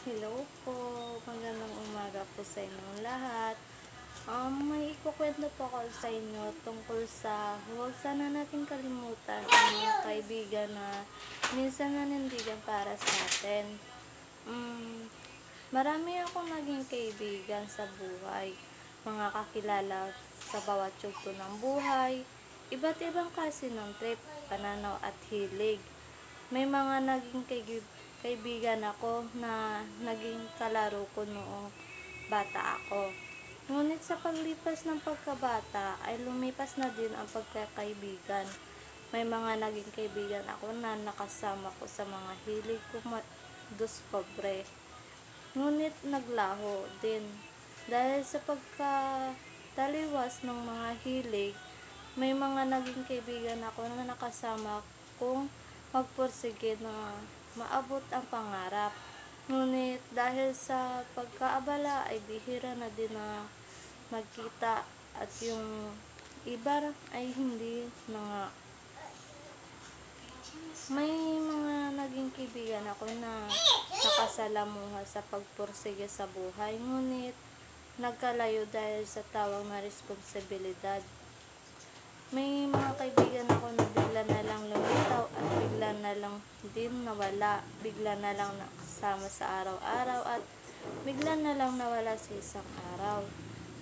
Hello po, magandang umaga po sa inyong lahat. May ikukwento po ako sa inyo tungkol sa huwag sana natin kalimutan ang mga kaibigan na minsan nanindigan para sa atin. Marami akong naging kaibigan sa buhay, mga kakilala sa bawat yugto ng buhay, iba't ibang klase ng trip, pananaw at hilig. May mga naging kaibigan ako na naging kalaro ko noong bata ako. Ngunit sa paglipas ng pagkabata ay lumipas na din ang pagkakaibigan. May mga naging kaibigan ako na nakasama ko sa mga hilig ko diskubre. Ngunit naglaho din. Dahil sa pagkataliwas ng mga hilig, may mga naging kaibigan ako na nakasama kong magpursige na maabot ang pangarap. Ngunit dahil sa pagkaabala ay bihira na din na magkita at yung iba ay hindi na nga. May mga naging kaibigan ako na nakasalamuha sa pagpursige sa buhay, ngunit nagkalayo dahil sa tawag na responsibilidad. May mga kaibigan ako na bigla na lang lumitaw at bigla na lang din nawala, bigla na lang nakasama sa araw-araw at bigla na lang nawala sa isang araw.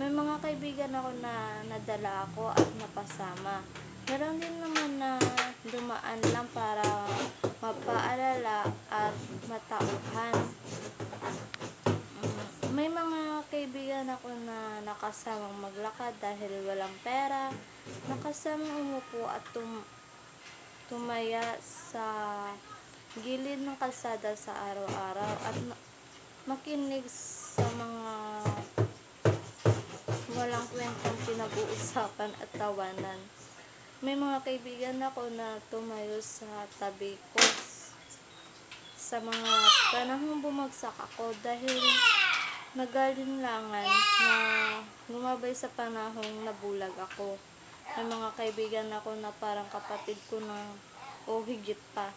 May mga kaibigan ako na nadala ako at napasama. Meron din naman na dumaan lang para mapaalala at matauhan. May mga kaibigan ako na nakasamang maglakad dahil walang pera, nakasamang umupo at tumaya sa gilid ng kalsada sa araw-araw at makinig sa mga walang kwentang pinag-uusapan at tawanan. May mga kaibigan ako na tumayo sa tabi ko sa mga panahong bumagsak ako dahil nagalinlangan na lumabay sa panahong nabulag ako. May mga kaibigan ako na parang kapatid ko na o higit pa.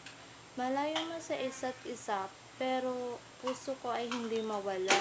Malayo man sa isa't isa pero puso ko ay hindi mawala.